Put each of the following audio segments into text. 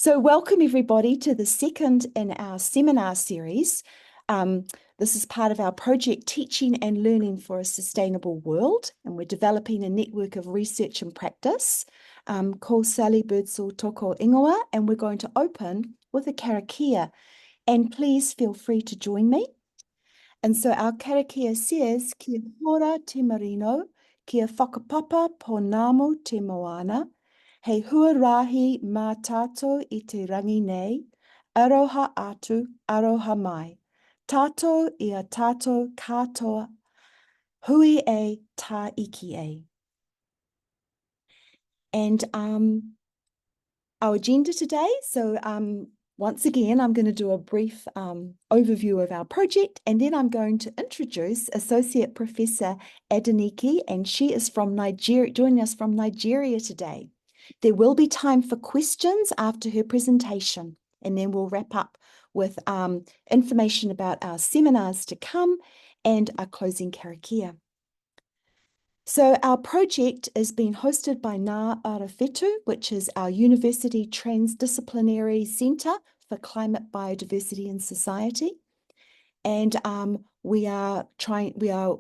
So welcome everybody to the second in our seminar series. This is part of our project Teaching and Learning for a Sustainable World, and we're developing a network of research and practice. Ko Sally Birdsall Toko Ingoa, and we're going to open with a karakia, and please feel free to join me. And so our karakia says, kia hora te marino, kia whakapapa po ngāmu te moana, hei huarahi mā tātou I te rangi nei, aroha atu, aroha mai. Tātou ia tātou katoa, hui e tā iki e. And our agenda today, so once again, I'm going to do a brief overview of our project, and then I'm going to introduce Associate Professor Adenike, and she is from Nigeria, joining us from Nigeria today. There will be time for questions after her presentation, and then we'll wrap up with information about our seminars to come and our closing karakia. So our project is being hosted by Ngā Ara Whetū, which is our University Transdisciplinary Centre for Climate, Biodiversity and Society. And we are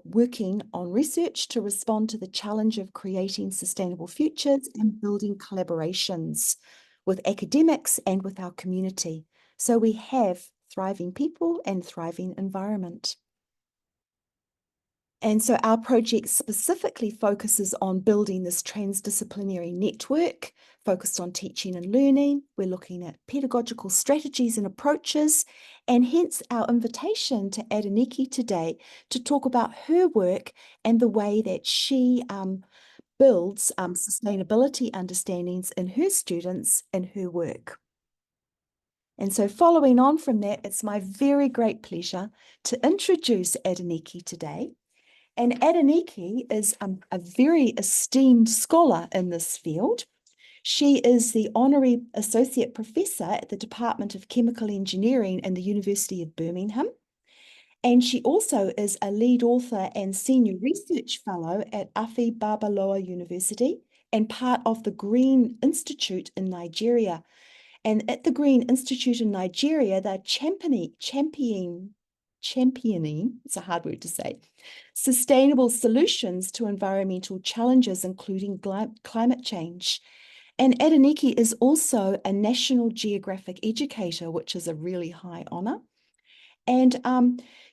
working on research to respond to the challenge of creating sustainable futures and building collaborations with academics and with our community. So we have thriving people and thriving environment. And so our project specifically focuses on building this transdisciplinary network focused on teaching and learning. We're looking at pedagogical strategies and approaches, and hence our invitation to Adenike today to talk about her work and the way that she builds sustainability understandings in her students and her work. And so following on from that, it's my very great pleasure to introduce Adenike today. And Adenike is a very esteemed scholar in this field. She is the Honorary Associate Professor at the Department of Chemical Engineering in the University of Birmingham. And she also is a lead author and senior research fellow at Afi Babalola University and part of the Green Institute in Nigeria. And at the Green Institute in Nigeria, they're championing, it's a hard word to say, sustainable solutions to environmental challenges, including climate change. And Adenike is also a National Geographic educator, which is a really high honor. And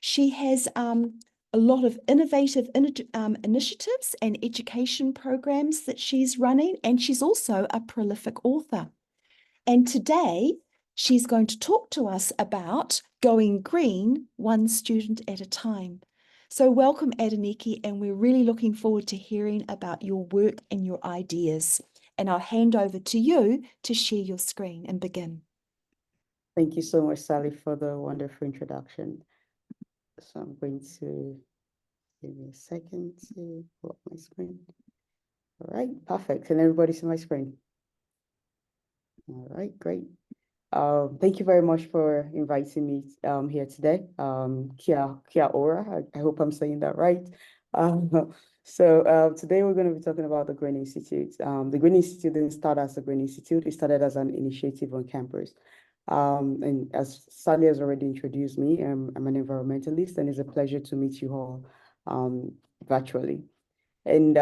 she has a lot of innovative initiatives and education programs that she's running, and she's also a prolific author. And today, she's going to talk to us about going green, one student at a time. So welcome, Adenike, and we're really looking forward to hearing about your work and your ideas. And I'll hand over to you to share your screen and begin. Thank you so much, Sally, for the wonderful introduction. So I'm going to give me a second to pull up my screen. All right, perfect. Can everybody see my screen? All right, great. Thank you very much for inviting me here today. Kia ora, I hope I'm saying that right. So today we're going to be talking about the Green Institute. The Green Institute didn't start as a Green Institute, it started as an initiative on campus. And as Sally has already introduced me, I'm an environmentalist, and it's a pleasure to meet you all virtually. And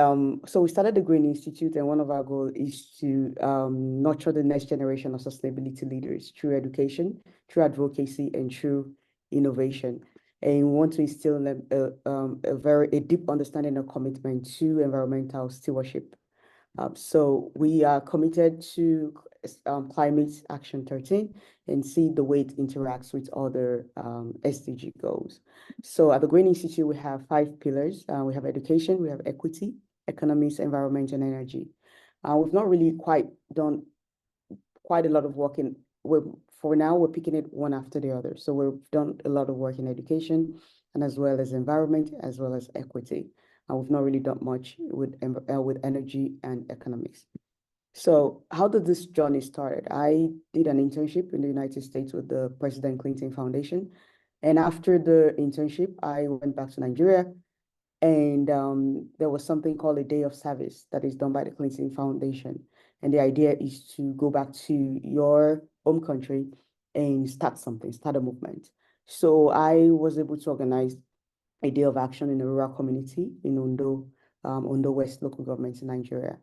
so we started the Green Institute, and one of our goals is to nurture the next generation of sustainability leaders through education, through advocacy, and through innovation. And we want to instill in them a deep understanding and commitment to environmental stewardship. So we are committed to Climate Action 13 and see the way it interacts with other SDG goals. So at the Green Institute, we have 5 pillars. We have education, we have equity, economics, environment, and energy. We've not really done quite a lot of work for now, we're picking it one after the other. So we've done a lot of work in education, and as well as environment, as well as equity. And we've not really done much with energy and economics. So how did this journey start? I did an internship in the United States with the President Clinton Foundation. And after the internship, I went back to Nigeria, and there was something called a day of service that is done by the Clinton Foundation. And the idea is to go back to your home country and start something, start a movement. So I was able to organize a day of action in a rural community in Ondo West local government in Nigeria.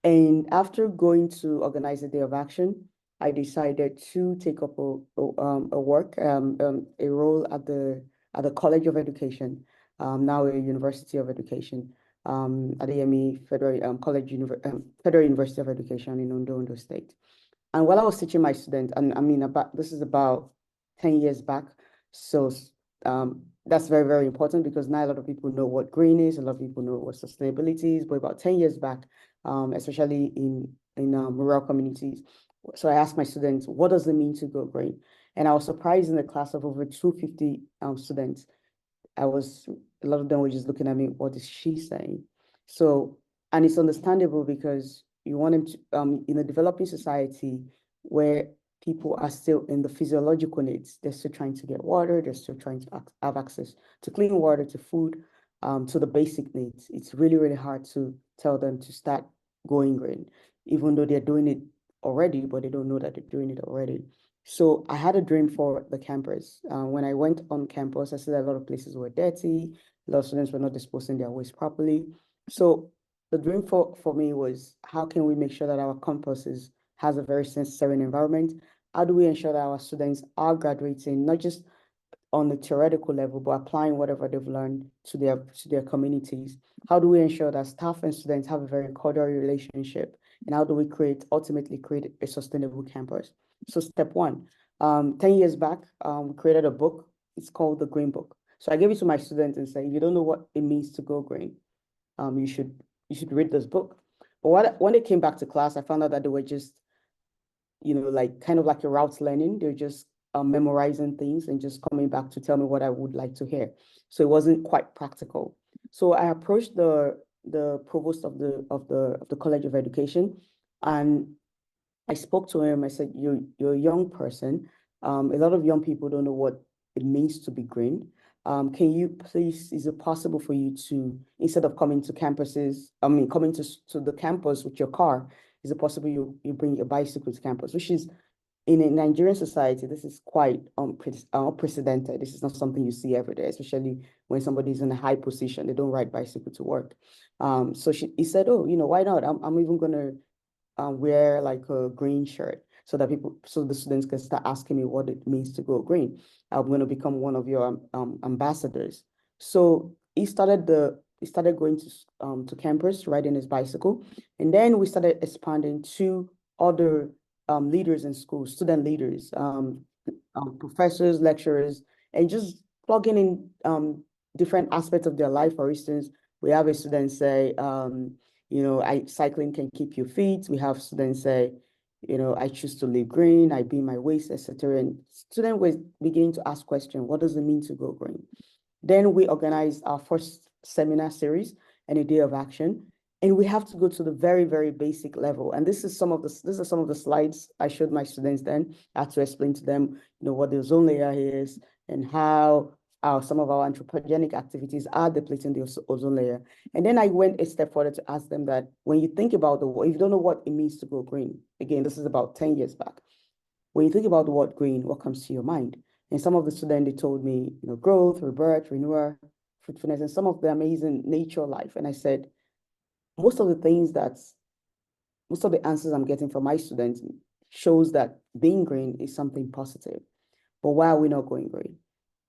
And after going to organize a day of action, I decided to take up a role at the College of Education, now a University of Education, at AME Federal Federal University of Education in Ondo State. And while I was teaching my students, and I mean, this is about 10 years back, so that's very, very important because now a lot of people know what green is, a lot of people know what sustainability is, but about 10 years back, especially in rural communities. So I asked my students, what does it mean to go green? And I was surprised in a class of over 250 students. A lot of them were just looking at me, what is she saying? So, and it's understandable because you want them to, in a developing society where people are still in the physiological needs, they're still trying to get water, they're still trying to have access to clean water, to food, to the basic needs. It's really, really hard to tell them to start going green, even though they're doing it already, but they don't know that they're doing it already. So I had a dream for the campus. When I went on campus, I saw that a lot of places were dirty, a lot of students were not disposing their waste properly. So the dream for me was, how can we make sure that our campus has a very serene environment? How do we ensure that our students are graduating, not just on the theoretical level, but applying whatever they've learned to their communities? How do we ensure that staff and students have a very cordial relationship? And how do we ultimately create a sustainable campus? So step one, 10 years back, we created a book. It's called the Green Book. So I gave it to my students and said, if you don't know what it means to go green, you should read this book. But when they came back to class, I found out that they were just, like kind of like a route learning. They're just memorizing things and just coming back to tell me what I would like to hear. So it wasn't quite practical. So I approached the provost of the College of Education, and I spoke to him. I said, you're a young person. A lot of young people don't know what it means to be green. Can you please, is it possible for you to, instead of coming to coming to the campus with your car, is it possible you bring your bicycle to campus? Which is, in a Nigerian society, this is quite unprecedented. This is not something you see every day, especially when somebody's in a high position. They don't ride bicycle to work. So he said, oh, why not? I'm even going to wear like a green shirt so the students can start asking me what it means to go green. I'm going to become one of your ambassadors. So he started going to campus, riding his bicycle, and then we started expanding to other leaders in schools, student leaders, professors, lecturers, and just plugging in different aspects of their life. For instance, we have a student say, cycling can keep you fit. We have students say, I choose to live green, I be my waste, etc. And students were beginning to ask questions, what does it mean to go green? Then we organized our first seminar series and a day of action. And we have to go to the very, very basic level. And these are some of the slides I showed my students then. I had to explain to them, what the ozone layer is and how some of our anthropogenic activities are depleting the ozone layer. And then I went a step further to ask them that when you think about if you don't know what it means to go green, again, this is about 10 years back. When you think about the word green, what comes to your mind? And some of the students, they told me, growth, rebirth, renewal, fruitfulness, and some of the amazing nature life. And I said, most of the answers I'm getting from my students shows that being green is something positive. But why are we not going green?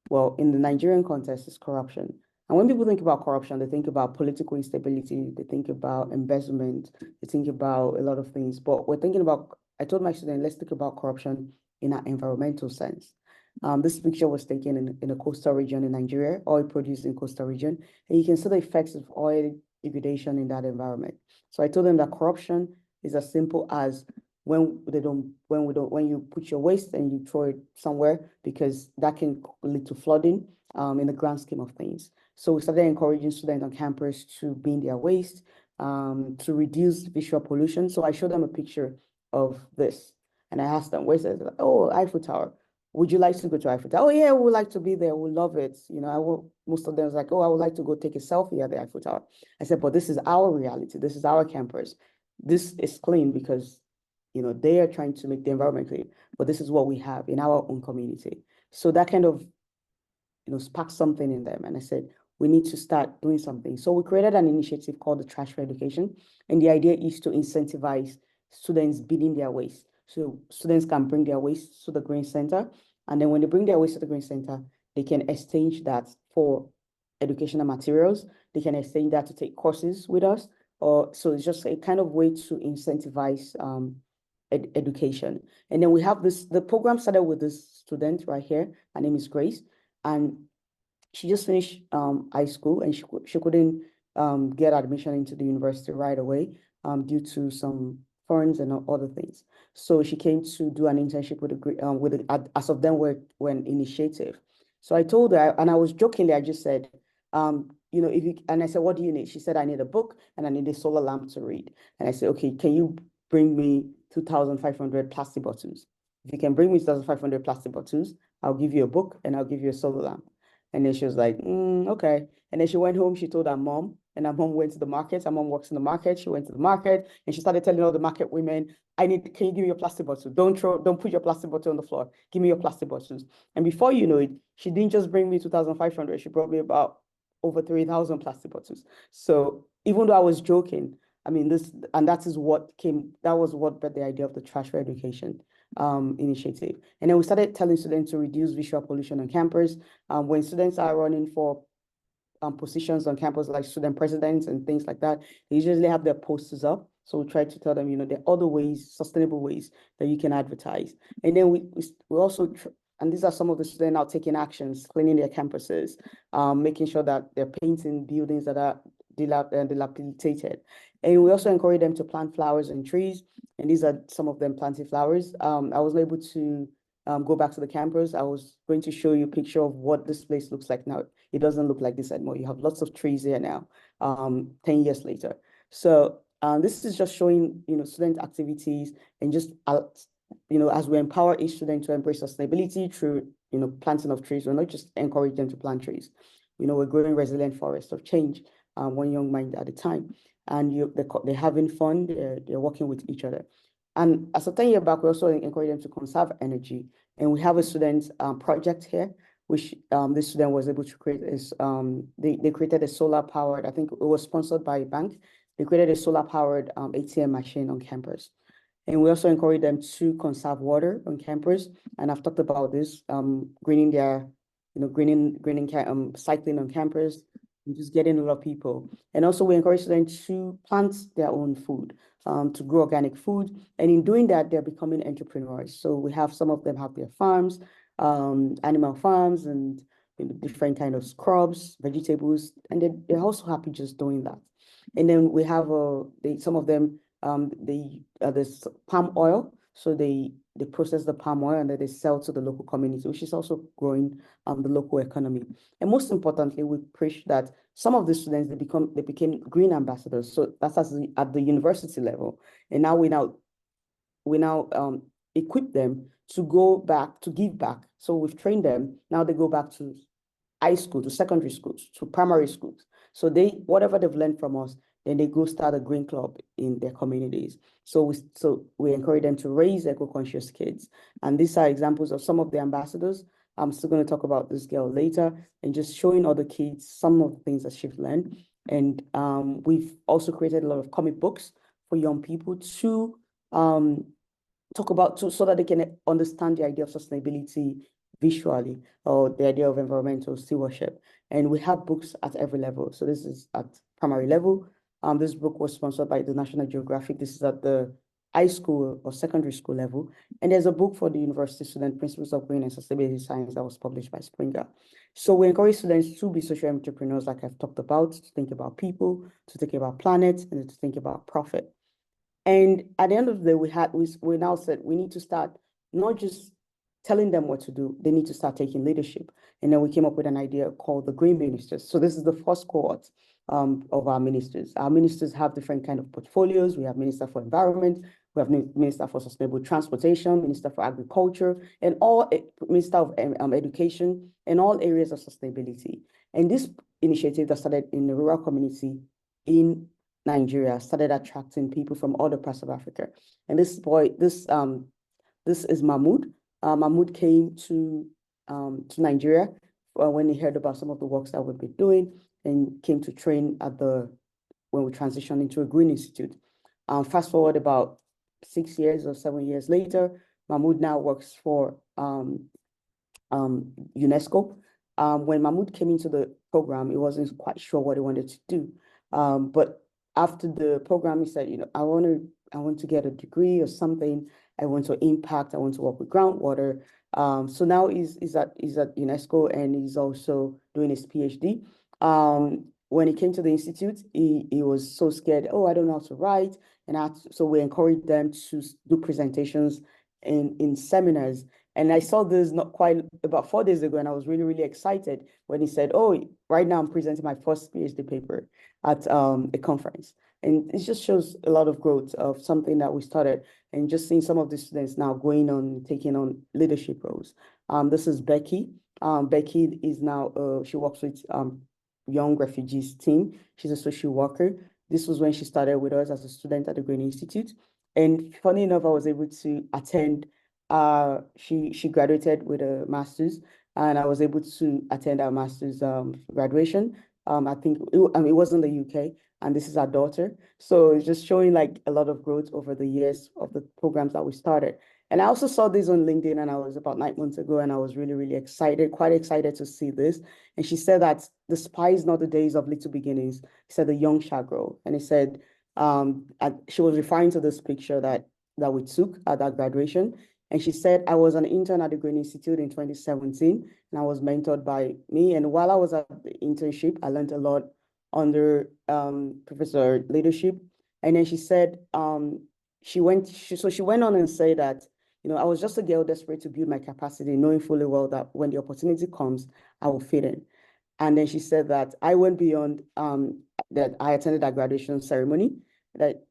Well, in the Nigerian context, it's corruption. And when people think about corruption, they think about political instability, they think about embezzlement, they think about a lot of things. But I told my students, let's think about corruption in an environmental sense. This picture was taken in a coastal region in Nigeria, oil produced in coastal region, and you can see the effects of oil degradation in that environment. So I told them that corruption is as simple as when you put your waste and you throw it somewhere, because that can lead to flooding in the grand scheme of things. So we started encouraging students on campus to bin their waste, to reduce visual pollution. So I showed them a picture of this, and I asked them, where's it? Oh, Eiffel Tower. Would you like to go to Eiffel Tower? Oh yeah, we would like to be there. We love it. Most of them was like, oh, I would like to go take a selfie at the Eiffel Tower. I said, but this is our reality. This is our campus. This is clean because they are trying to make the environment clean, but this is what we have in our own community. So that kind of, sparked something in them. And I said, we need to start doing something. So we created an initiative called the Trash for Education. And the idea is to incentivize students binning their waste. So students can bring their waste to the Green Center. And then when they bring their waste to the Green Center, they can exchange that for educational materials. They can exchange that to take courses with us. So it's just a kind of way to incentivize education. And then we have the program started with this student right here. Her name is Grace. And she just finished high school, and she couldn't get admission into the university right away due to some funds and other things. So she came to do an internship with As of Then we're an initiative. So I told her, and I was jokingly, I just said, and I said, what do you need? She said, I need a book and I need a solar lamp to read. And I said, okay, can you bring me 2,500 plastic bottles? If you can bring me 2,500 plastic bottles, I'll give you a book and I'll give you a solar lamp. And then she was like, okay. And then she went home, she told her mom, and her mom went to the market. Her mom works in the market. She went to the market and she started telling all the market women, can you give me your plastic bottle? Don't put your plastic bottle on the floor. Give me your plastic bottles. And before you know it, she didn't just bring me 2,500. She brought me about over 3,000 plastic bottles. So even though I was joking, I mean, that was what brought the idea of the Trash for Education initiative. And then we started telling students to reduce visual pollution on campus. When students are running for positions on campus, like student presidents and things like that, they usually have their posters up. So we try to tell them, there are other ways, sustainable ways that you can advertise. And then we also, and these are some of the students now taking actions, cleaning their campuses, making sure that they're painting buildings that are dilapidated. And we also encourage them to plant flowers and trees. And these are some of them planting flowers. I was able to go back to the campus. I was going to show you a picture of what this place looks like now. It doesn't look like this anymore. You have lots of trees here now, 10 years later. So this is just showing, student activities and just, as we empower each student to embrace sustainability through, planting of trees. We're not just encourage them to plant trees. We're growing resilient forests of change, one young mind at a time. And they're having fun, they're working with each other. And as a 10-year back, we also encourage them to conserve energy. And we have a student project here, which this student was able to create. They created a solar-powered, I think it was sponsored by a bank. They created a solar-powered ATM machine on campus. And we also encourage them to conserve water on campus. And I've talked about this, greening their, cycling on campus, and just getting a lot of people. And also we encourage them to plant their own food, to grow organic food. And in doing that, they're becoming entrepreneurs. So we have some of them have their farms, animal farms, and different kind of crops, vegetables, and they're also happy just doing that. And then we have some of them, there's palm oil. So they process the palm oil and then they sell to the local community, which is also growing the local economy. And most importantly, we preach that some of the students, they became green ambassadors. So that's at the university level. And now we equip them to go back, to give back. So we've trained them. Now they go back to high school, to secondary schools, to primary schools. So whatever they've learned from us, then they go start a green club in their communities. So we encourage them to raise eco-conscious kids. And these are examples of some of the ambassadors. I'm still going to talk about this girl later, and just showing other kids some of the things that she's learned. And we've also created a lot of comic books for young people to talk about, so that they can understand the idea of sustainability visually, or the idea of environmental stewardship. And we have books at every level. So this is at primary level. This book was sponsored by the National Geographic. This is at the high school or secondary school level. And there's a book for the university student, Principles of Green and Sustainability Science, that was published by Springer. So we encourage students to be social entrepreneurs, like I've talked about, to think about people, to think about planet, and to think about profit. And at the end of the day, we now said we need to start not just telling them what to do, they need to start taking leadership. And then we came up with an idea called the Green Ministers. So this is the first cohort of our ministers. Our ministers have different kind of portfolios. We have Minister for Environment, we have Minister for Sustainable Transportation, Minister for Agriculture, and Minister of Education, and all areas of sustainability. And this initiative that started in the rural community in Nigeria, started attracting people from other parts of Africa. And this is Mahmoud. Mahmoud came to Nigeria when he heard about some of the works that we've been doing, and came to train when we transitioned into a Green Institute. Fast forward about 6 years or 7 years later, Mahmoud now works for UNESCO. When Mahmoud came into the program, he wasn't quite sure what he wanted to do. But after the program, he said, I want to get a degree or something. I want to impact. I want to work with groundwater. So now he's at UNESCO, and he's also doing his PhD. When he came to the institute, he was so scared. Oh, I don't know how to write, so we encouraged them to do presentations in seminars. And I saw this not quite about 4 days ago, and I was really, really excited when he said, oh, right now I'm presenting my first PhD paper at a conference. And it just shows a lot of growth of something that we started, and just seeing some of the students now going on, taking on leadership roles. This is Becky. Becky is now, she works with Young Refugees team. She's a social worker. This was when she started with us as a student at the Green Institute. And funny enough, I was able to attend. She graduated with a master's, and I was able to attend our master's graduation. I think it was in the UK, and this is our daughter. So it's just showing like a lot of growth over the years of the programs that we started. And I also saw this on LinkedIn, and I was about 9 months ago, and I was really, really excited, quite excited to see this. And she said that despise not the days of little beginnings, he said the young shall grow. And he said, she was referring to this picture that we took at that graduation. And she said, I was an intern at the Green Institute in 2017, and I was mentored by me. And while I was at the internship, I learned a lot under Professor Leadership. And then she said, she went on and said that, I was just a girl desperate to build my capacity, knowing fully well that when the opportunity comes, I will fit in. And then she said that I went beyond that. I attended that graduation ceremony,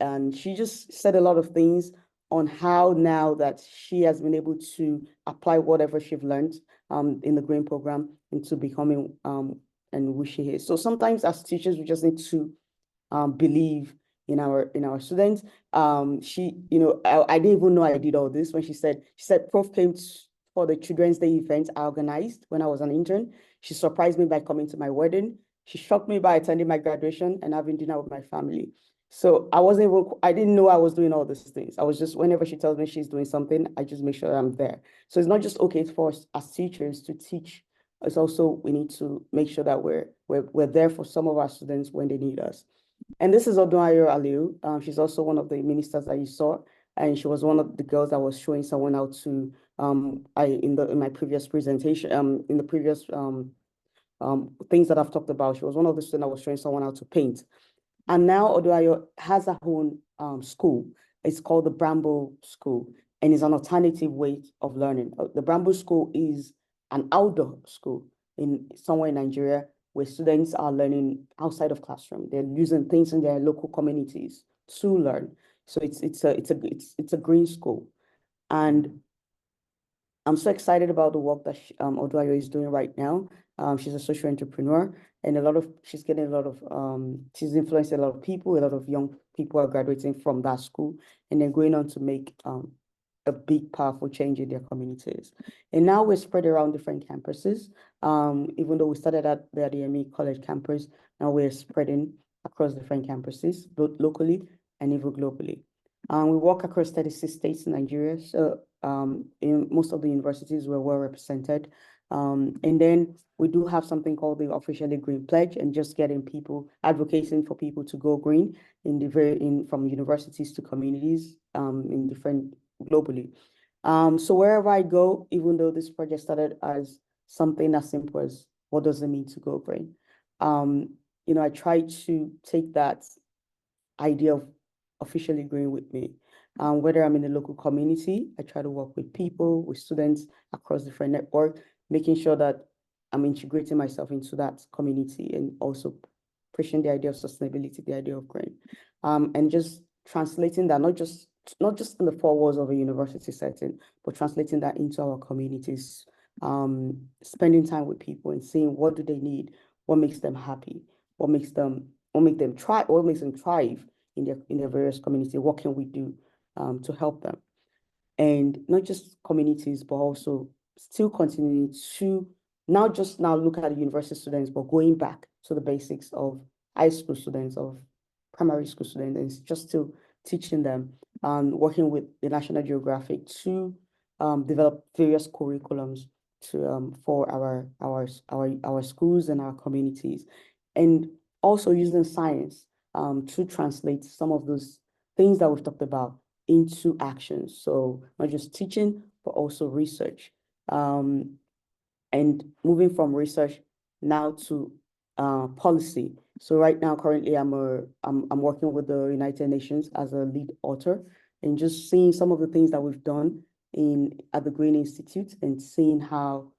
and she just said a lot of things on how now that she has been able to apply whatever she's learned in the Green program into becoming and who she is. So sometimes as teachers, we just need to believe in our students. She, I didn't even know I did all this when she said Prof came for the Children's Day event I organized when I was an intern. She surprised me by coming to my wedding. She shocked me by attending my graduation and having dinner with my family. So I didn't know I was doing all these things. I was just, whenever she tells me she's doing something, I just make sure I'm there. So it's not just okay for us as teachers to teach. It's also, we need to make sure that we're there for some of our students when they need us. And this is Odunayo Aliu. She's also one of the ministers that you saw, and she was one of the girls that was showing someone how to in my previous presentation, in the previous things that I've talked about. She was one of the students that was showing someone how to paint. And now Odunayo has her own school. It's called the Bramble School, and it's an alternative way of learning. The Bramble School is an outdoor school somewhere in Nigeria, where students are learning outside of classroom. They're using things in their local communities to learn. So it's a green school, and I'm so excited about the work that Odunayo is doing right now. She's a social entrepreneur, and she's influenced a lot of people. A lot of young people are graduating from that school, and they're going on to make a big, powerful change in their communities. And now we're spread around different campuses. Even though we started at the Adenike College campus, now we're spreading across different campuses, both locally and even globally. We work across 36 states in Nigeria. So in most of the universities, we're well represented. And then we do have something called the Officially Green Pledge, and just getting people, advocating for people to go green from universities to communities in different globally. So wherever I go, even though this project started as something as simple as what does it mean to go green? I try to take that idea of officially green with me. Whether I'm in the local community, I try to work with people, with students across different networks, making sure that I'm integrating myself into that community, and also pushing the idea of sustainability, the idea of green, and just translating that not just in the four walls of a university setting, but translating that into our communities, spending time with people and seeing what do they need, what makes them happy, what makes them thrive, in their various communities. What can we do to help them? And not just communities, but also still continuing to not just now look at the university students, but going back to the basics of high school students, of primary school students, and just still teaching them, working with the National Geographic to develop various curriculums to for our schools and our communities, and also using science to translate some of those things that we've talked about into actions. So not just teaching, but also research. And moving from research now to policy. So right now, currently, I'm working with the United Nations as a lead author, and just seeing some of the things that we've done at the Green Institute, and seeing how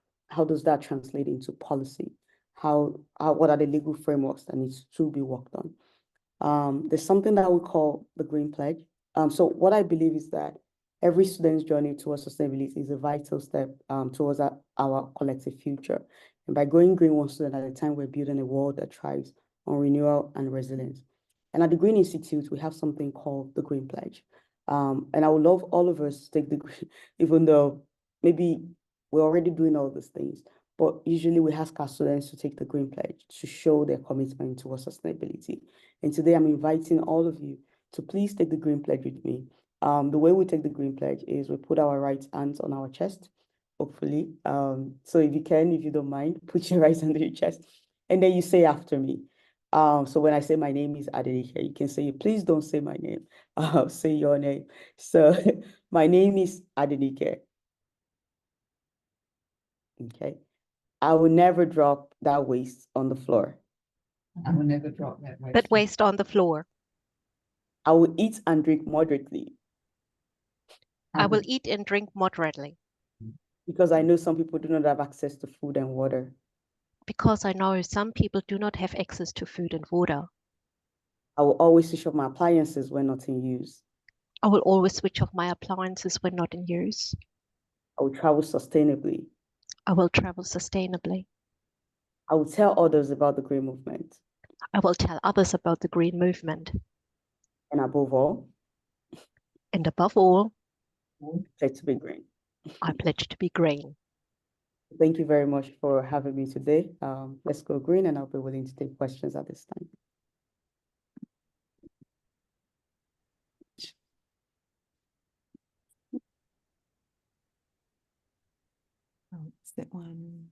does that translate into policy? What are the legal frameworks that needs to be worked on? There's something that we call the Green Pledge. So what I believe is that every student's journey towards sustainability is a vital step towards our collective future. And by going green one student at a time, we're building a world that thrives on renewal and resilience. And at the Green Institute, we have something called the Green Pledge. And I would love all of us to take the green, even though maybe we're already doing all these things, but usually we ask our students to take the Green Pledge to show their commitment towards sustainability. And today I'm inviting all of you to please take the Green Pledge with me. The way we take the Green Pledge is we put our right hands on our chest, hopefully. So if you don't mind, put your right hand on your chest, and then you say after me. So when I say my name is Adenike, you can say, please don't say my name, say your name. So my name is Adenike. Okay. I will never drop that waste on the floor. I will never drop that waste. That waste on the floor. I will eat and drink moderately. I will eat and drink moderately. Because I know some people do not have access to food and water. Because I know some people do not have access to food and water. I will always switch off my appliances when not in use. I will always switch off my appliances when not in use. I will travel sustainably. I will travel sustainably. I will tell others about the green movement. I will tell others about the green movement. And above all, pledge to be green. I pledge to be green. Thank you very much for having me today. Let's go green, and I'll be willing to take questions at this time. Oh, it's that one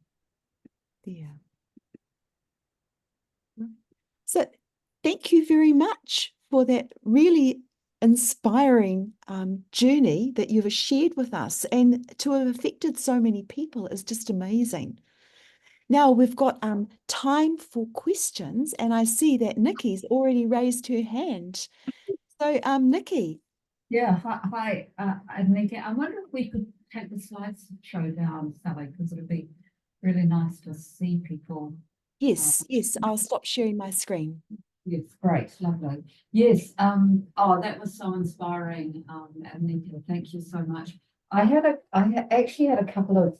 there. So thank you very much for that really inspiring journey that you've shared with us, and to have affected so many people is just amazing. Now we've got time for questions, and I see that Nikki's already raised her hand. So Nikki. Yeah, hi, Adenike. I wonder if we could take the slides show down, Sally, because it'd be really nice to see people. Yes, yes, I'll stop sharing my screen. Yes, great, lovely. Yes, oh, that was so inspiring, Adenike. Thank you so much. I actually had a couple of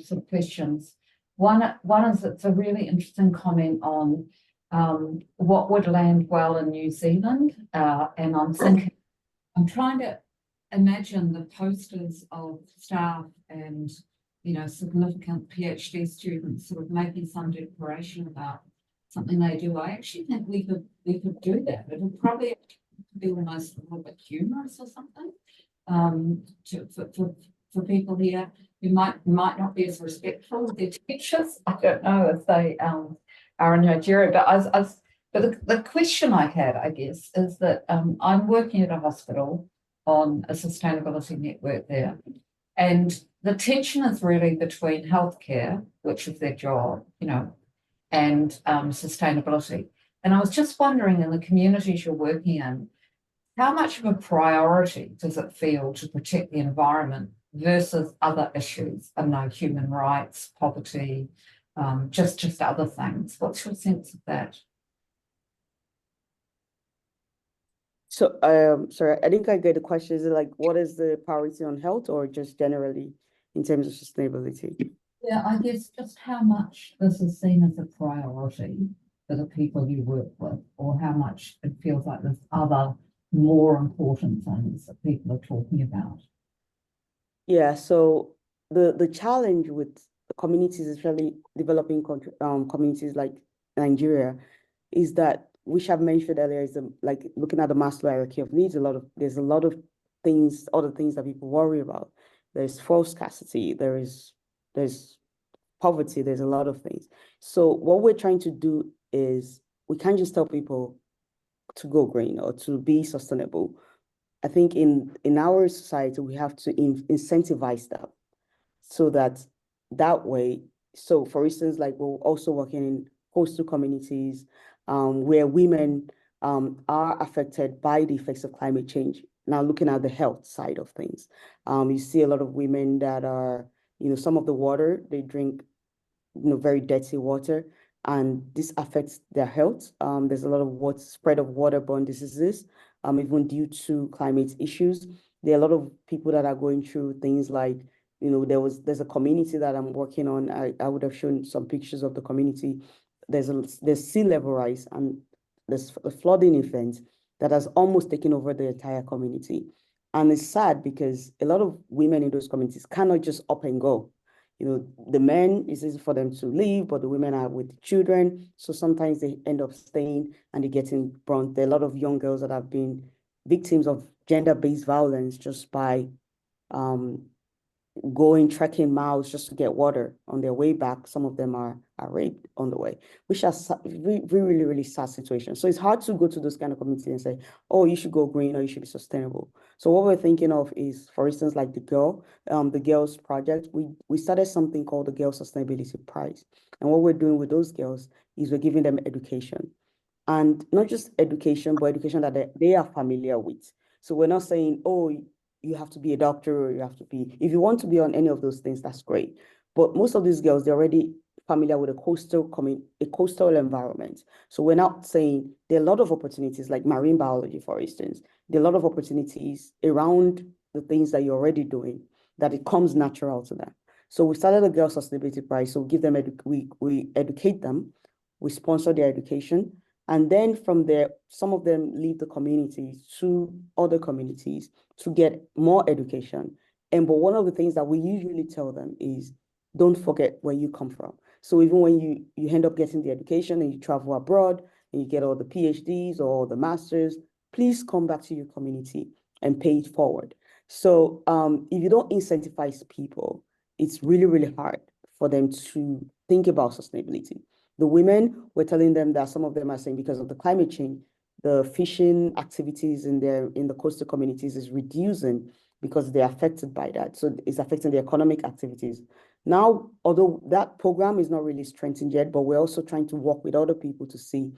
sort of questions. One is, it's a really interesting comment on what would land well in New Zealand, and I'm trying to imagine the posters of staff and, you know, significant PhD students sort of making some declaration about something they do. I actually think we could do that. It would probably be almost a little bit humorous or something for people here who might not be as respectful of their teachers. I don't know if they are in Nigeria, but the question I had, I guess, is that I'm working at a hospital on a sustainability network there, and the tension is really between healthcare, which is their job, you know, and sustainability. And I was just wondering, in the communities you're working in, how much of a priority does it feel to protect the environment versus other issues? I don't know, human rights, poverty, just other things. What's your sense of that? So, sorry, I think I get the question. Is it like, what is the priority on health, or just generally in terms of sustainability? Yeah, I guess just how much this is seen as a priority for the people you work with, or how much it feels like there's other more important things that people are talking about? Yeah, so the challenge with communities, especially developing communities like Nigeria, is that, which I've mentioned earlier, is like looking at the Maslow hierarchy of needs. There's a lot of things, other things that people worry about. There's false scarcity, there's poverty, there's a lot of things. So what we're trying to do is, we can't just tell people to go green or to be sustainable. I think in our society, we have to incentivize that, so that way. So for instance, like, we're also working in coastal communities where women are affected by the effects of climate change. Now, looking at the health side of things, you see a lot of women that are, some of the water they drink, very dirty water, and this affects their health. There's a lot of spread of waterborne diseases, even due to climate issues. There are a lot of people that are going through things like, there's a community that I'm working on. I would have shown some pictures of the community. There's sea level rise, and there's a flooding event that has almost taken over the entire community. And it's sad because a lot of women in those communities cannot just up and go. The men, it's easy for them to leave, but the women are with children. So sometimes they end up staying and they're getting burnt. There are a lot of young girls that have been victims of gender-based violence just by trekking miles just to get water. On their way back, some of them are raped on the way, which are really, really, really sad situations. So it's hard to go to those kind of communities and say, oh, you should go green or you should be sustainable. So what we're thinking of is, for instance, like the Girls Project. We started something called the Girl Sustainability Prize. And what we're doing with those girls is we're giving them education. And not just education, but education that they are familiar with. So we're not saying, oh, you have to be a doctor, or you have to be, if you want to be on any of those things, that's great. But most of these girls, they're already familiar with a coastal environment. So we're not saying, there are a lot of opportunities, like marine biology, for instance. There are a lot of opportunities around the things that you're already doing, that it comes natural to them. So we started a Girl Sustainability Prize. So we give them, we educate them, we sponsor their education. And then from there, some of them leave the community to other communities to get more education. But one of the things that we usually tell them is, don't forget where you come from. So even when you end up getting the education and you travel abroad and you get all the PhDs or the masters, please come back to your community and pay it forward. So if you don't incentivize people, it's really, really hard for them to think about sustainability. The women, we're telling them that some of them are saying, because of the climate change, the fishing activities in the coastal communities is reducing because they're affected by that. So it's affecting the economic activities. Now, although that program is not really strengthened yet, but we're also trying to work with other people to see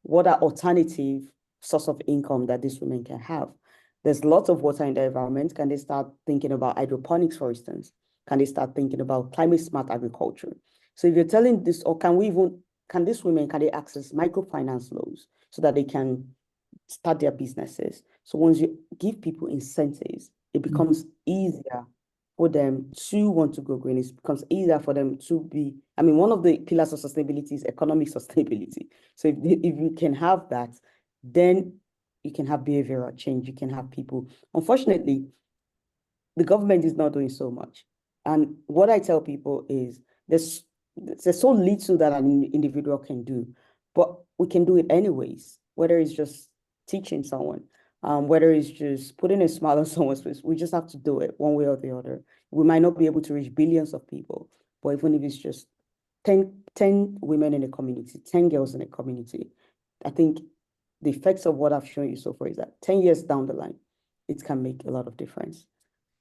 what are alternative source of income that these women can have. There's lots of water in the environment. Can they start thinking about hydroponics, for instance? Can they start thinking about climate smart agriculture? So if you're telling this, or can these women, can they access microfinance loans so that they can start their businesses? So once you give people incentives, it becomes easier for them to want to go green. It becomes easier for them to be, one of the pillars of sustainability is economic sustainability. So if you can have that, then you can have behavioral change. You can have people. Unfortunately, the government is not doing so much. And what I tell people is, there's so little that an individual can do, but we can do it anyways, whether it's just teaching someone, whether it's just putting a smile on someone's face. We just have to do it one way or the other. We might not be able to reach billions of people, but even if it's just 10 women in a community, 10 girls in a community, I think the effects of what I've shown you so far is that 10 years down the line, it can make a lot of difference.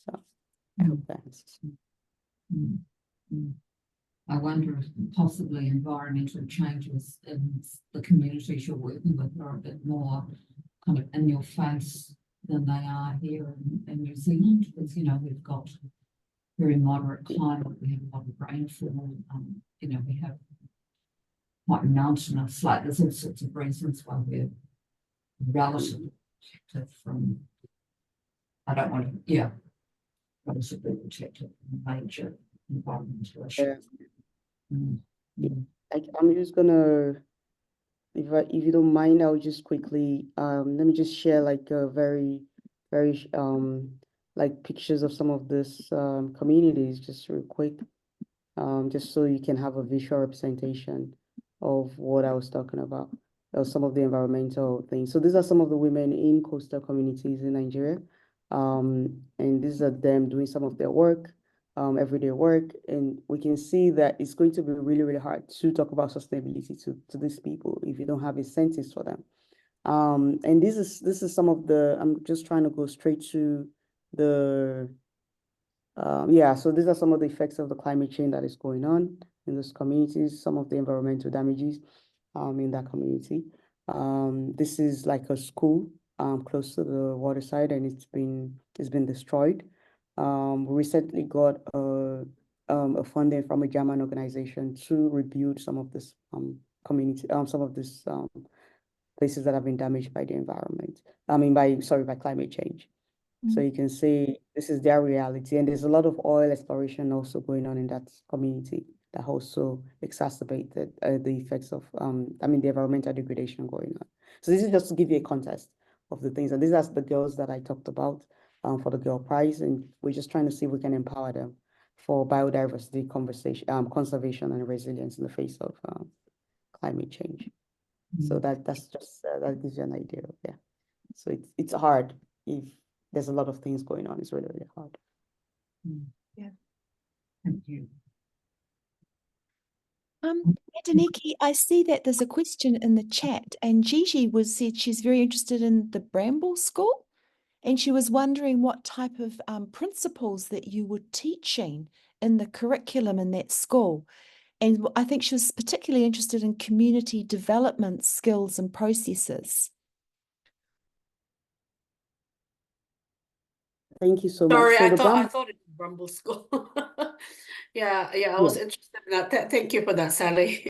So I hope that answers. I wonder if possibly environmental changes in the communities you're working with are a bit more kind of in your face than they are here in New Zealand, because, we've got very moderate climate, we have a lot of rainfall, we have quite mountainous, like there's all sorts of reasons why we're relatively protected from, relatively protected from major environmental issues. I'm just gonna if you don't mind, I'll just quickly let me just share like a very like pictures of some of this communities just real quick, just so you can have a visual representation of what I was talking about, some of the environmental things. So these are some of the women in coastal communities in Nigeria, and these are them doing some of their work, everyday work, and we can see that it's going to be really, really hard to talk about sustainability to these people if you don't have incentives for them. And this is some of the, I'm just trying to go straight to the, yeah, so these are some of the effects of the climate change that is going on in those communities, some of the environmental damages in that community. This is like a school close to the waterside, and it's been destroyed. We recently got a funding from a German organization to rebuild some of this community, some of this places that have been damaged by the environment. By climate change. So you can see this is their reality, and there's a lot of oil exploration also going on in that community that also exacerbated the effects of the environmental degradation going on. So this is just to give you a context of the things, and these are the girls that I talked about for the Girl Prize, and we're just trying to see if we can empower them for biodiversity conservation and resilience in the face of climate change. So that's just that gives you an idea of, yeah. So it's hard if there's a lot of things going on. It's really, really hard. Yeah. Thank you. Adenike, I see that there's a question in the chat, and Gigi said she's very interested in the Bramble School, and she was wondering what type of principles that you were teaching in the curriculum in that school. And I think she was particularly interested in community development skills and processes. Thank you so much. Sorry, So I thought it was Bramble School. Yeah, I was interested in that. Thank you for that, Sally.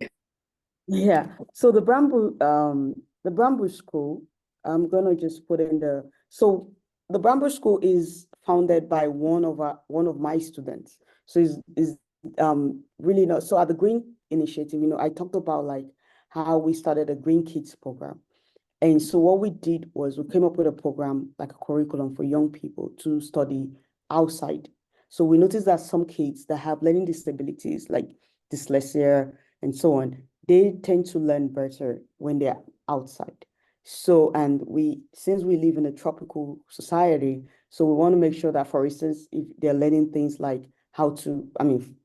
Yeah. So the Bramble School, I'm gonna just put in so the Bramble School is founded by one of my students. So is really not, so at the Green Initiative, I talked about like how we started a Green Kids program. And so what we did was we came up with a program, like a curriculum for young people to study outside. So we noticed that some kids that have learning disabilities like dyslexia and so on, they tend to learn better when they're outside. So, and since we live in a tropical society, so we want to make sure that, for instance, if they're learning things like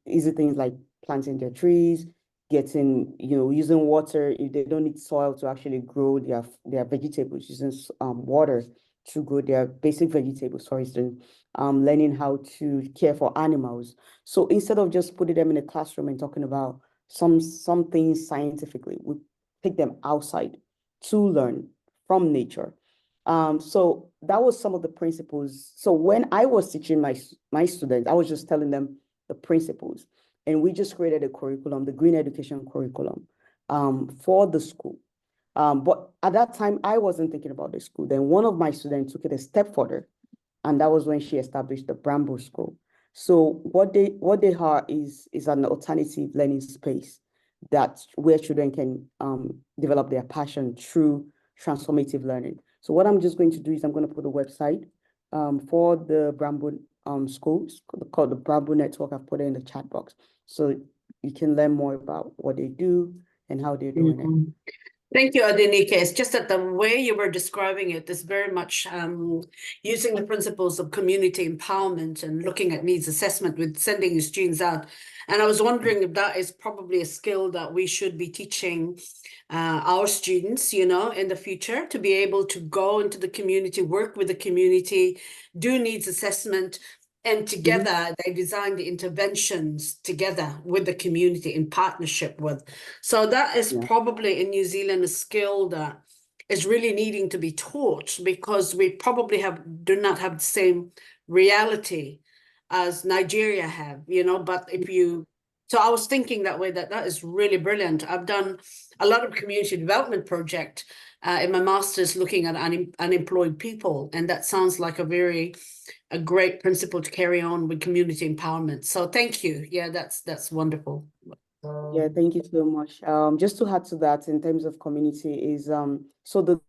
easy things like planting their trees, getting, using water, if they don't need soil to actually grow their vegetables, using water to grow their basic vegetables, for instance, learning how to care for animals. So instead of just putting them in a classroom and talking about some things scientifically, we take them outside to learn from nature. So that was some of the principles. So when I was teaching my students, I was just telling them the principles. And we just created a curriculum, the Green Education Curriculum, for the school. But at that time, I wasn't thinking about the school. Then one of my students took it a step further, and that was when she established the Bramble School. So what they are is an alternative learning space where children can develop their passion through transformative learning. So what I'm just going to do is I'm going to put a website for the Bramble schools called the Bramble Network. I've put it in the chat box, so you can learn more about what they do and how they're doing it. Thank you, Adenike. It's just that the way you were describing it is very much using the principles of community empowerment and looking at needs assessment with sending your students out. And I was wondering if that is probably a skill that we should be teaching our students, in the future, to be able to go into the community, work with the community, do needs assessment, and together they design the interventions together with the community in partnership with. So that is probably in New Zealand a skill that is really needing to be taught, because we probably do not have the same reality as Nigeria have, but so I was thinking that way, that is really brilliant. I've done a lot of community development project in my master's looking at unemployed people, and that sounds like a great principle to carry on with community empowerment. So thank you. Yeah, that's wonderful. Yeah, thank you so much. Just to add to that, in terms of community, is so the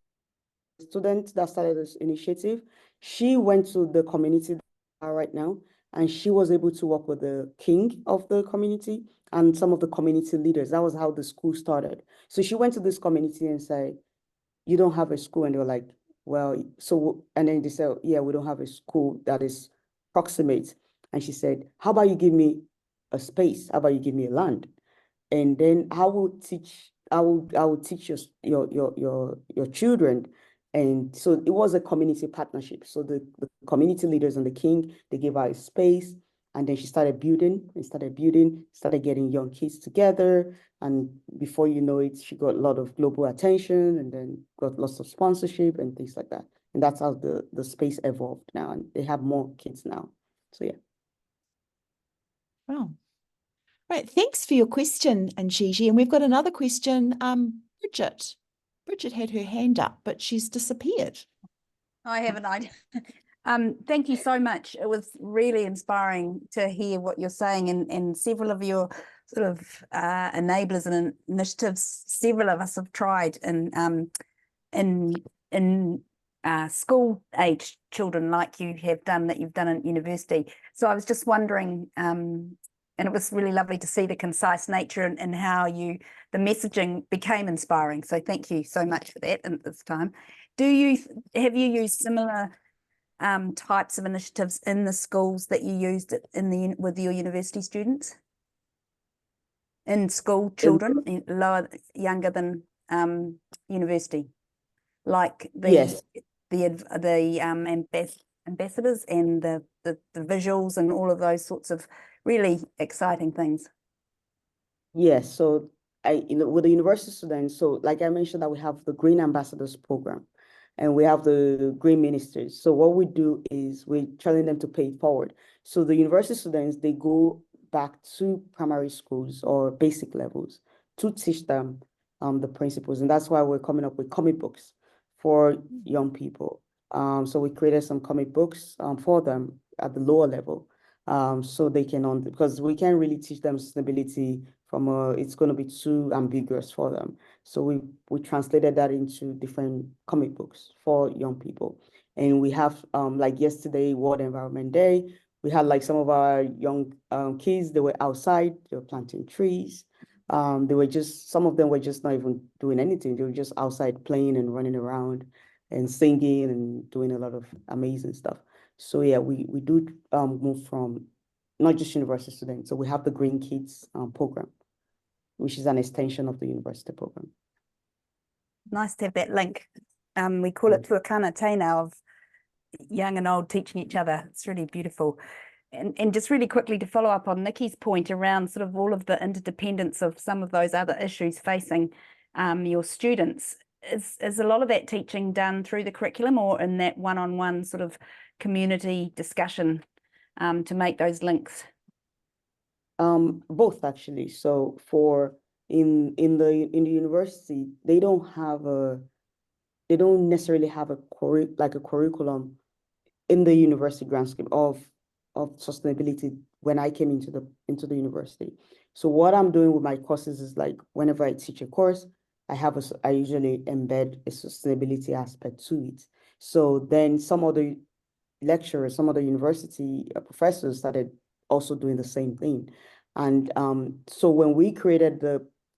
student that started this initiative, she went to the community right now, and she was able to work with the king of the community and some of the community leaders. That was how the school started. So she went to this community and said, "You don't have a school," and they were like, "Well, so," and then they said, "Yeah, we don't have a school that is proximate." And she said, "How about you give me a space? How about you give me a land? And then I will teach your children." And so it was a community partnership. So the community leaders and the king, they gave her a space, and then she started started getting young kids together. And before you know it, she got a lot of global attention, and then got lots of sponsorship and things like that. And that's how the space evolved now, and they have more kids now. So yeah. Wow. Right, thanks for your question, Gigi. And we've got another question. Bridget. Bridget had her hand up, but she's disappeared. I have an idea. Thank you so much. It was really inspiring to hear what you're saying, and several of your sort of enablers and initiatives. Several of us have tried in school age children, like you have done, that you've done at university. So I was just wondering, and it was really lovely to see the concise nature and how the messaging became inspiring. So thank you so much for that at this time. Have you used similar types of initiatives in the schools that you used with your university students? In school children, younger than university, like Yes. the ambassadors and the visuals and all of those sorts of really exciting things. Yes, so with the university students, so like I mentioned, that we have the Green Ambassadors program, and we have the Green Ministers. So what we do is we're telling them to pay it forward. So the university students, they go back to primary schools or basic levels to teach them the principles, and that's why we're coming up with comic books for young people. So we created some comic books for them at the lower level, so they can because we can't really teach them sustainability from it's going to be too ambiguous for them. So we translated that into different comic books for young people. And we have like yesterday, World Environment Day, we had like some of our young kids, they were outside, they were planting trees. Some of them were just not even doing anything. They were just outside playing and running around and singing and doing a lot of amazing stuff. So yeah, we do move from not just university students. So we have the Green Kids program, which is an extension of the university program. Nice to have that link. We call it Tuakana Tēnā, of young and old teaching each other. It's really beautiful. And just really quickly to follow up on Nikki's point around sort of all of the interdependence of some of those other issues facing your students, is a lot of that teaching done through the curriculum or in that one-on-one sort of community discussion to make those links? Both actually. So in the university, they don't necessarily have a curriculum in the university grant scheme of sustainability when I came into the university. So what I'm doing with my courses is, like, whenever I teach a course, I usually embed a sustainability aspect to it. So then some other lecturers, some other university professors started also doing the same thing. And so when we created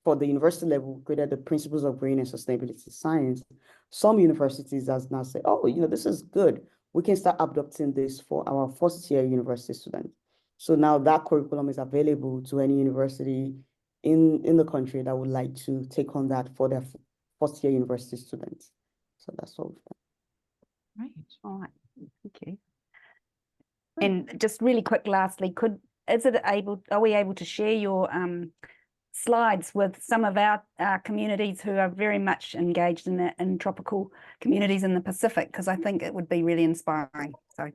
for the university level, created the principles of green and sustainability science, some universities has now said, "Oh, this is good. We can start adopting this for our first-year university students." So now that curriculum is available to any university in the country that would like to take on that for their first-year university students. So that's what we've done. Right. All right. Thank you. And just really quick, lastly, are we able to share your slides with some of our communities who are very much engaged in tropical communities in the Pacific? Because I think it would be really inspiring. So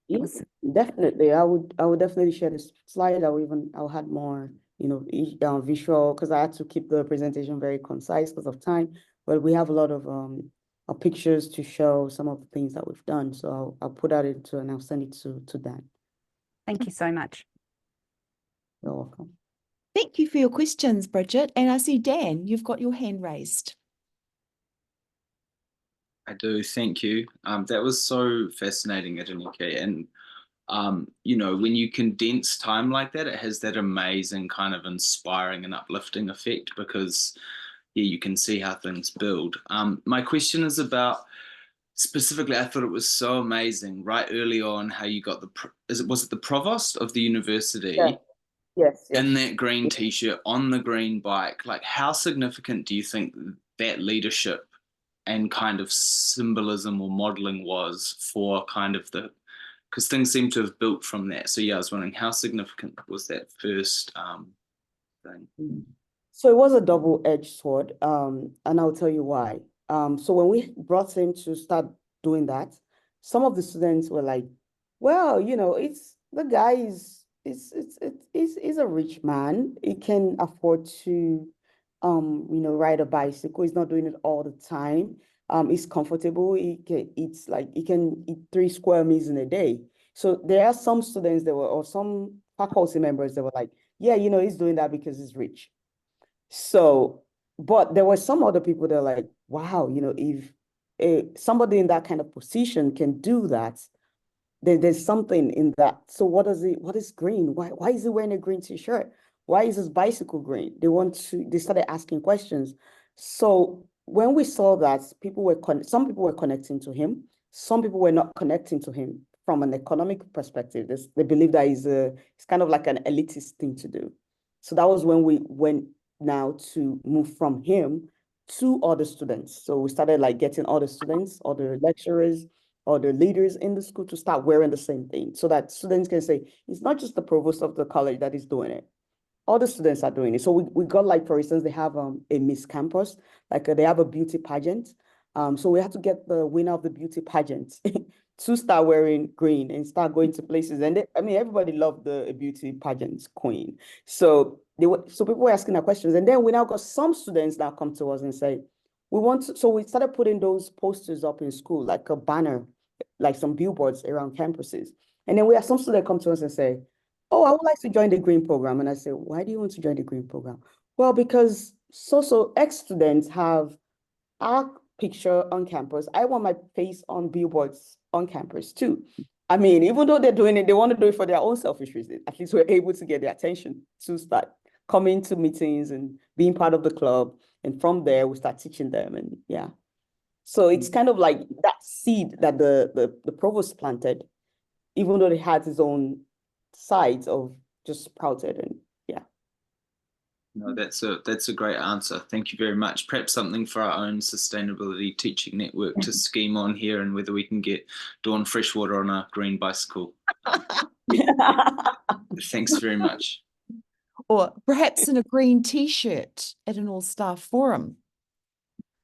yeah, definitely. I would definitely share this slide. I'll have more, visual, because I had to keep the presentation very concise because of time. But we have a lot of pictures to show some of the things that we've done. So I'll put that into and I'll send it to Dan. Thank you so much. You're welcome. Thank you for your questions, Bridget. And I see Dan, you've got your hand raised. I do, thank you. That was so fascinating, Adenike. And you know, when you condense time like that, it has that amazing kind of inspiring and uplifting effect, because yeah, you can see how things build. My question is about, specifically, I thought it was so amazing right early on how you got was it the provost of the university? Yeah. Yes, in yes. that green t-shirt on the green bike? Like, how significant do you think that leadership and kind of symbolism or modeling was for kind of because things seem to have built from that. So yeah, I was wondering, how significant was that first thing? So it was a double-edged sword, and I'll tell you why. So when we brought him to start doing that, some of the students were like, well, you know, the guy is a rich man. He can afford to, you know, ride a bicycle. He's not doing it all the time. He's comfortable. He can eat 3 square meals in a day. So there are some students or some faculty members that were like, yeah, you know, he's doing that because he's rich. So, but there were some other people that are like, wow, you know, if somebody in that kind of position can do that, then there's something in that. So what is green? Why is he wearing a green t-shirt? Why is his bicycle green? They started asking questions. So when we saw that, some people were connecting to him, some people were not connecting to him from an economic perspective. They believe that it's kind of like an elitist thing to do. So that was when we went now to move from him to other students. So we started like getting other students, other lecturers, other leaders in the school to start wearing the same thing, so that students can say, it's not just the provost of the college that is doing it. All the students are doing it. So we got, like, for instance, they have a Miss Campus, like they have a beauty pageant. So we had to get the winner of the beauty pageant to start wearing green and start going to places. And everybody loved the beauty pageant queen. So people were asking our questions. And then we now got some students that come to us and say, so we started putting those posters up in school, like a banner, like some billboards around campuses. And then we have some students come to us and say, oh, I would like to join the green program. And I say, why do you want to join the green program? Well, because ex-students have our picture on campus. I want my face on billboards on campus too. I mean, even though they're doing it, they want to do it for their own selfish reasons. At least we're able to get their attention to start coming to meetings and being part of the club. And from there, we start teaching them. And yeah. So it's kind of like that seed that the provost planted, even though he had his own sides of just sprouted. And yeah. No, that's a great answer. Thank you very much. Perhaps something for our own sustainability teaching network to scheme on here, and whether we can get Dawn Freshwater on a green bicycle. Thanks very much. Or perhaps in a green t-shirt at an all-staff forum.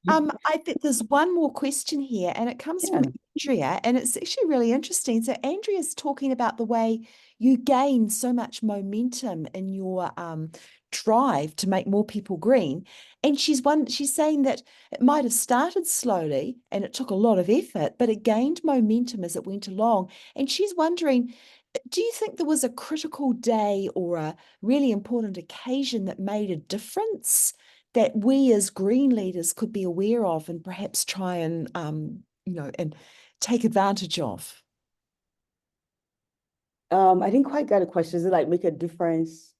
I think there's one more question here, and it comes from Andrea, and it's actually really interesting. So Andrea's talking about the way you gain so much momentum in your drive to make more people green. And she's saying that it might have started slowly and it took a lot of effort, but it gained momentum as it went along. And she's wondering, do you think there was a critical day or a really important occasion that made a difference that we as green leaders could be aware of and perhaps try and, and take advantage of? I didn't quite get a question. Is it like make a difference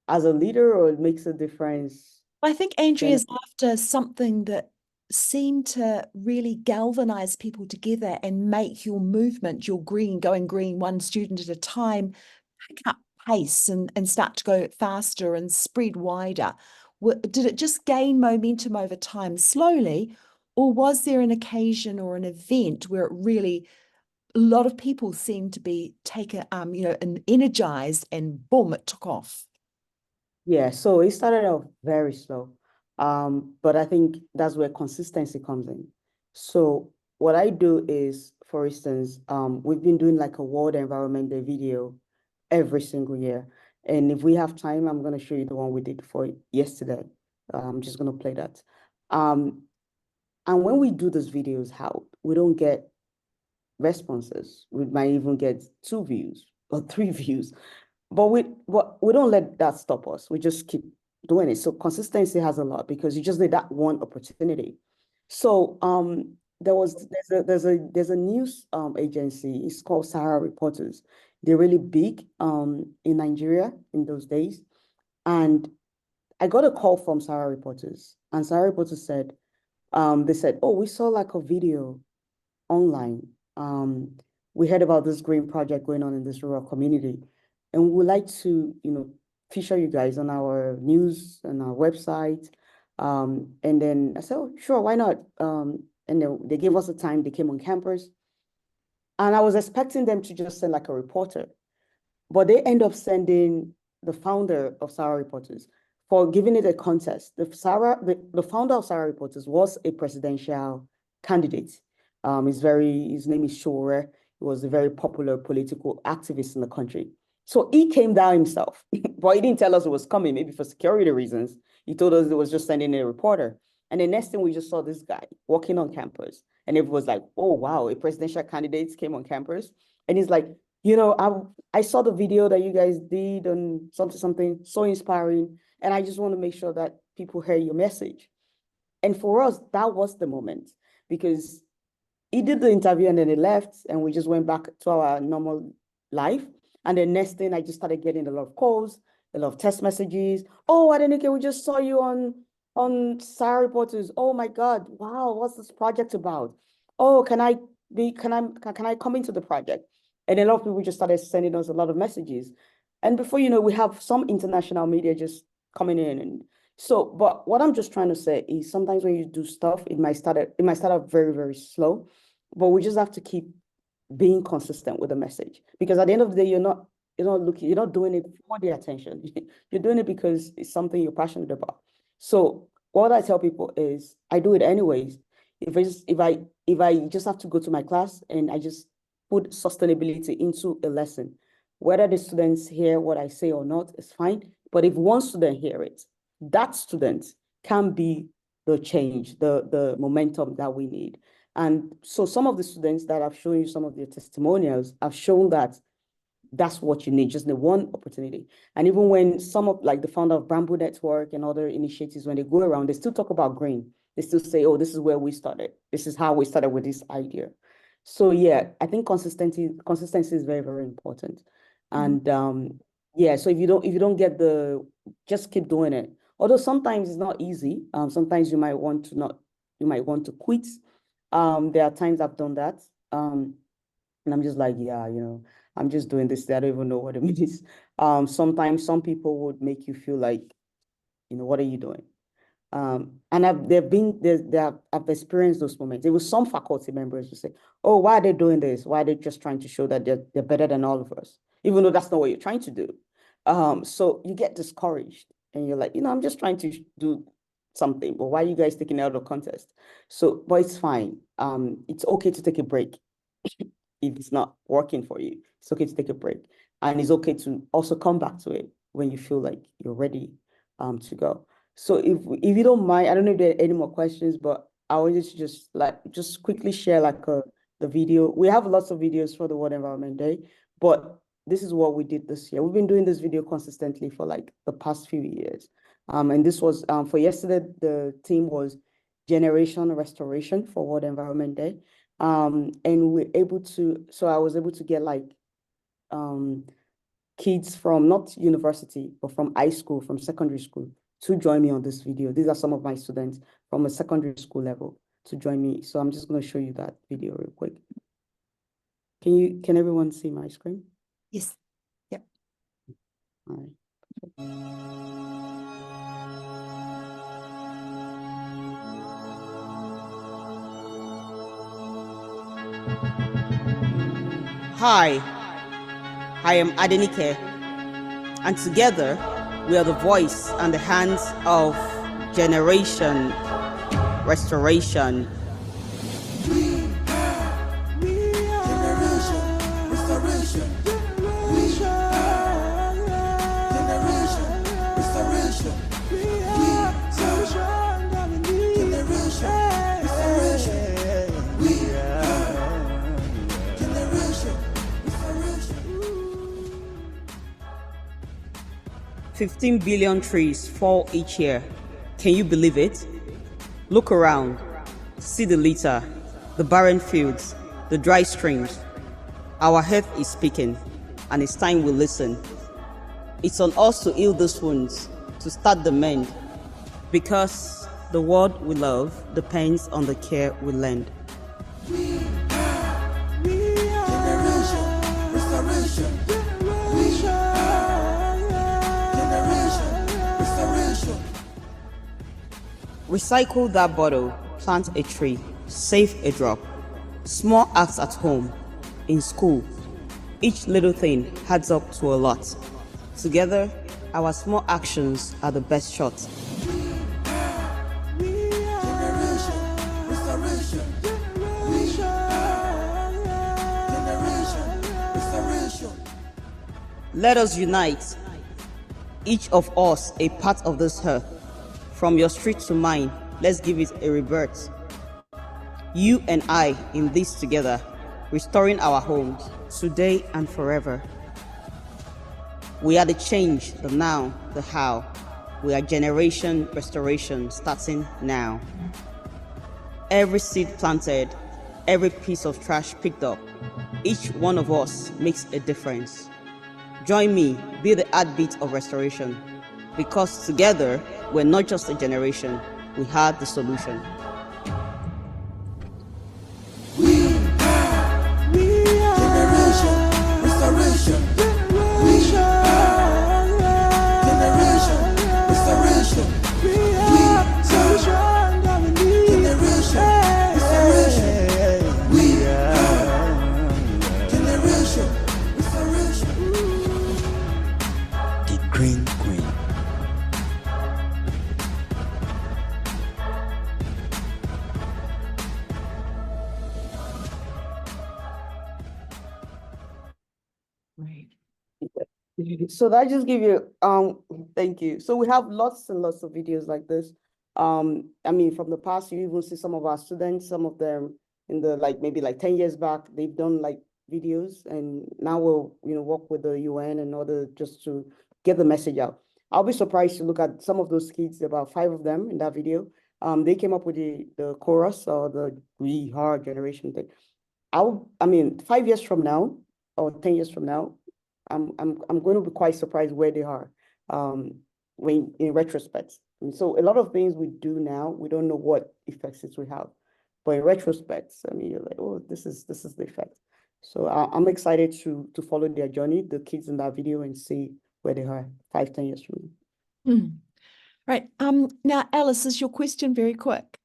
as a leader, or it makes a difference? I think Andrea's after something that seemed to really galvanize people together and make your movement, your going green one student at a time, pick up pace and start to go faster and spread wider. Did it just gain momentum over time slowly, or was there an occasion or an event where it really, a lot of people seemed to be taken, and energized, and boom, it took off? Yeah, so it started off very slow, but I think that's where consistency comes in. So what I do is, for instance, we've been doing like a World Environment Day video every single year. And if we have time, I'm going to show you the one we did for yesterday. I'm just going to play that. And when we do those videos, we don't get responses. We might even get 2 views or 3 views. But we don't let that stop us. We just keep doing it. So consistency has a lot because you just need that one opportunity. So there's a news agency. It's called Sahara Reporters. They're really big in Nigeria in those days. And I got a call from Sahara Reporters, and Sahara Reporters said, they said, oh, we saw like a video online. We heard about this green project going on in this rural community, and we would like to, feature you guys on our news and our website. And then I said, oh, sure, why not? And they gave us a time. They came on campus, and I was expecting them to just send like a reporter, but they end up sending the founder of Sahara Reporters for giving it a contest. The founder of Sahara Reporters was a presidential candidate. His name is Shore. He was a very popular political activist in the country. So he came down himself, but he didn't tell us it was coming, maybe for security reasons. He told us it was just sending a reporter. And the next thing we just saw this guy walking on campus, and it was like, oh, wow, a presidential candidate came on campus. And he's like, I saw the video that you guys did on something so inspiring. And I just want to make sure that people hear your message. And for us, that was the moment, because he did the interview and then he left, and we just went back to our normal life. And the next thing, I just started getting a lot of calls, a lot of text messages. Oh, Adenike, we just saw you on Sahara Reporters. Oh my God, wow, what's this project about? Oh, can I come into the project? And a lot of people just started sending us a lot of messages. And before you know, we have some international media just coming in. And so, but what I'm just trying to say is sometimes when you do stuff, it might start out very, very slow, but we just have to keep being consistent with the message, because at the end of the day, you're not doing it for the attention. You're doing it because it's something you're passionate about. So what I tell people is I do it anyways. If I just have to go to my class and I just put sustainability into a lesson, whether the students hear what I say or not, it's fine. But if one student hear it, that student can be the change, the momentum that we need. And so some of the students that I've shown you some of their testimonials have shown that that's what you need, just the one opportunity. And even when some of like the founder of Bamboo Network and other initiatives, when they go around, they still talk about green. They still say, oh, this is where we started. This is how we started with this idea. So yeah, I think consistency is very, very important. And yeah, so if you don't get just keep doing it. Although sometimes it's not easy. Sometimes you might want to quit. There are times I've done that. And I'm just like, yeah, I'm just doing this. I don't even know what it means. Sometimes some people would make you feel like, what are you doing? And I've experienced those moments. There was some faculty members who say, oh, why are they doing this? Why are they just trying to show that they're better than all of us? Even though that's not what you're trying to do. So you get discouraged and you're like, I'm just trying to do something, but why are you guys taking it out of context? So, but it's fine. It's okay to take a break. If it's not working for you, it's okay to take a break. And it's okay to also come back to it when you feel like you're ready to go. So if you don't mind, I don't know if there are any more questions, but I wanted to just quickly share the video. We have lots of videos for the World Environment Day, but this is what we did this year. We've been doing this video consistently for like the past few years. And this was for yesterday, the theme was Generation Restoration for World Environment Day. And I was able to get like kids from not university, but from high school, from secondary school to join me on this video. These are some of my students from a secondary school level to join me. So I'm just going to show you that video real quick. Can everyone see my screen? Yes. Yep. All right. Hi, I am Adenike, and together we are the voice and the hands of Generation Restoration. 15 billion trees fall each year. Can you believe it? Look around. See the litter, the barren fields, the dry streams. Our earth is speaking, and it's time we listen. It's on us to heal these wounds, to start the mend, because the world we love depends on the care we lend. Recycle that bottle, plant a tree, save a drop. Small acts at home, in school. Each little thing adds up to a lot. Together, our small actions are the best shot. Let us unite, each of us a part of this earth. From your street to mine, let's give it a rebirth. You and I in this together, restoring our homes today and forever. We are the change, the now, the how. We are generation restoration starting now. Every seed planted, every piece of trash picked up, each one of us makes a difference. Join me, be the heartbeat of restoration. Because together, we're not just a generation, we are the solution. So that just give you, thank you. So we have lots and lots of videos like this. I mean, from the past, you even see some of our students, some of them in the, maybe 10 years back, they've done videos, and now we'll, work with the UN in order just to get the message out. I'll be surprised to look at some of those kids, about 5 of them in that video. They came up with the chorus, or the We Are Generation thing. I mean, 5 years from now, or 10 years from now, I'm going to be quite surprised where they are when in retrospect. And so a lot of things we do now, we don't know what effects it will have, but in retrospect, I mean, you're like, oh, this is the effect. So I'm excited to follow their journey, the kids in that video, and see where they are 5-10 years from now. Right. Now, Alice, is your question very quick?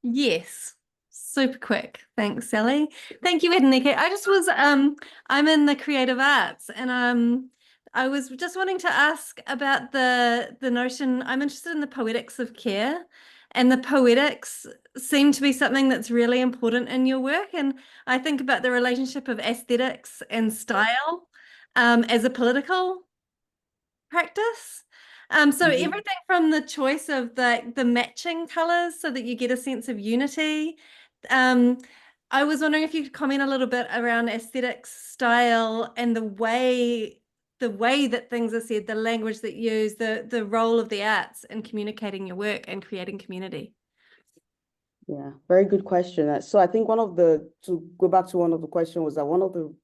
Yes. Super quick. Thanks, Sally. Thank you, Adenike. I just was, I'm in the creative arts, and I was just wanting to ask about the notion. I'm interested in the poetics of care, and the poetics seem to be something that's really important in your work. And I think about the relationship of aesthetics and style as a political practice. So everything from the choice of the matching colors so that you get a sense of unity. I was wondering if you could comment a little bit around aesthetics, style, and the way that things are said, the language that you use, the role of the arts in communicating your work and creating community. Yeah, very good question. So I think to go back to one of the questions, was that one of the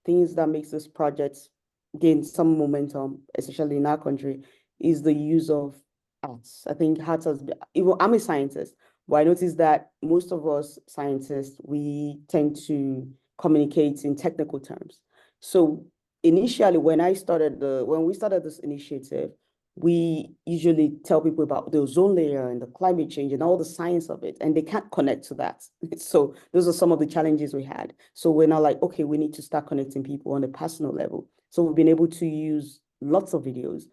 things that makes this project gain some momentum, especially in our country, is the use of arts. I think arts has been, even I'm a scientist, but I noticed that most of us scientists, we tend to communicate in technical terms. So initially, when we started this initiative, we usually tell people about the ozone layer and the climate change and all the science of it, and they can't connect to that. So those are some of the challenges we had. So we're now like, okay, we need to start connecting people on a personal level. So we've been able to use lots of videos.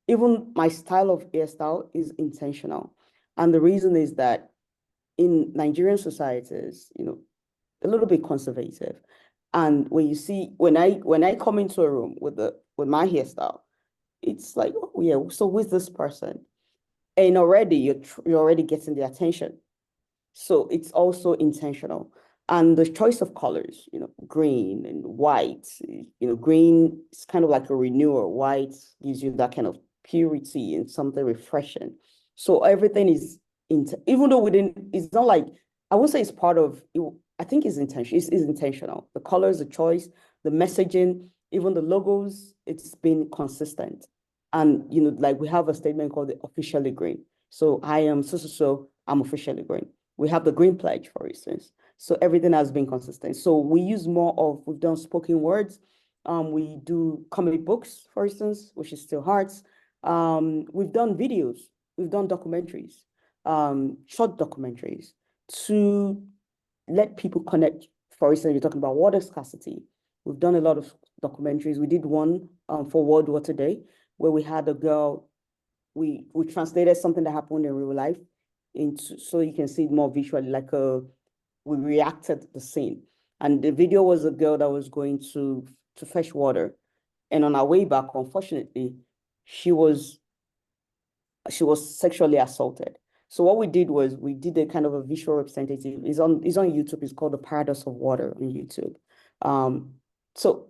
Even my style of hairstyle is intentional. And the reason is that in Nigerian societies, a little bit conservative. And when I come into a room with my hairstyle, it's like, oh yeah, so who's this person? And already you're already getting the attention. So it's also intentional. And the choice of colors, green and white, green is kind of like a renewer. White gives you that kind of purity and something refreshing. So everything is, even though it's not like, I won't say it's part of, I think it's intentional. It's intentional. The colors, the choice, the messaging, even the logos, it's been consistent. And, like we have a statement called the officially green. So I am so, I'm officially green. We have the green pledge, for instance. So everything has been consistent. So we use we've done spoken words. We do comic books, for instance, which is Still Hearts. We've done videos. We've done documentaries, short documentaries to let people connect. For instance, you're talking about water scarcity. We've done a lot of documentaries. We did one for World Water Day, where we had a girl, we translated something that happened in real life so you can see it more visually, like we reacted to the scene. And the video was a girl that was going to fetch water. And on her way back, unfortunately, she was sexually assaulted. So what we did was we did a kind of a visual representative. It's on YouTube. It's called The Paradox of Water on YouTube. So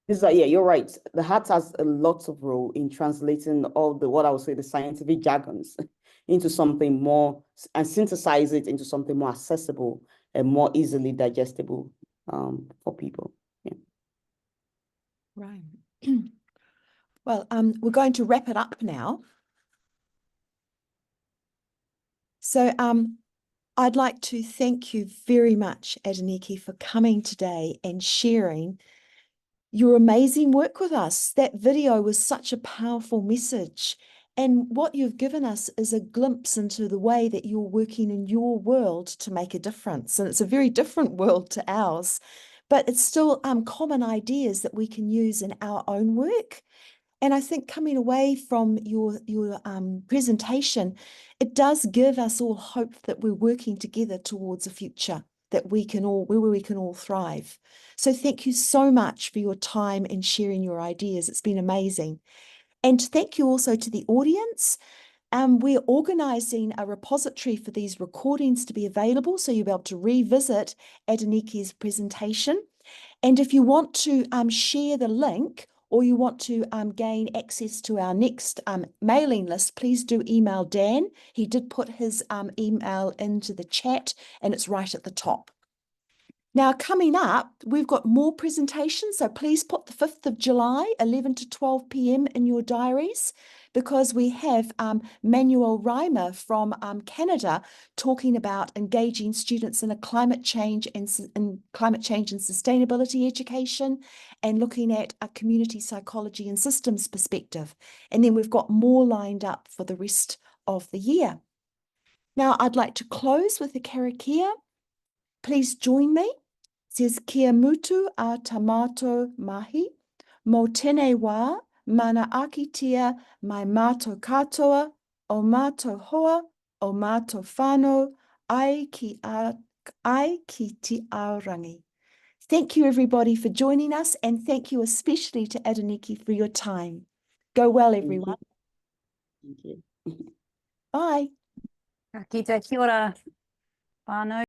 this is yeah, you're right. The heart has a lot of role in translating all what I would say the scientific jargons into something more, and synthesize it into something more accessible and more easily digestible for people. Yeah. Right. Well, we're going to wrap it up now. So I'd like to thank you very much, Adenike, for coming today and sharing your amazing work with us. That video was such a powerful message. And what you've given us is a glimpse into the way that you're working in your world to make a difference. And it's a very different world to ours, but it's still common ideas that we can use in our own work. And I think coming away from your presentation, it does give us all hope that we're working together towards a future that we can all thrive. So thank you so much for your time and sharing your ideas. It's been amazing. And thank you also to the audience. We're organising a repository for these recordings to be available, so you'll be able to revisit Adenike's presentation. And if you want to share the link, or you want to gain access to our next mailing list, please do email Dan. He did put his email into the chat, and it's right at the top. Now, coming up, we've got more presentations, so please put the 5th of July, 11 to 12 p.m. in your diaries, because we have Manuel Reimer from Canada talking about engaging students in a climate change and sustainability education, and looking at a community psychology and systems perspective. And then we've got more lined up for the rest of the year. Now, I'd like to close with a karakia. Please join me. It says, kia mutu a tamato mahi, mo tēnei wā, mana akitia mai mātou katoa, o mātou hoa, o mātou whānau, ai ki te aorangi. Thank you, everybody, for joining us, and thank you especially to Adenike for your time. Go well, everyone. Thank you. Bye. Kia ora, whānau.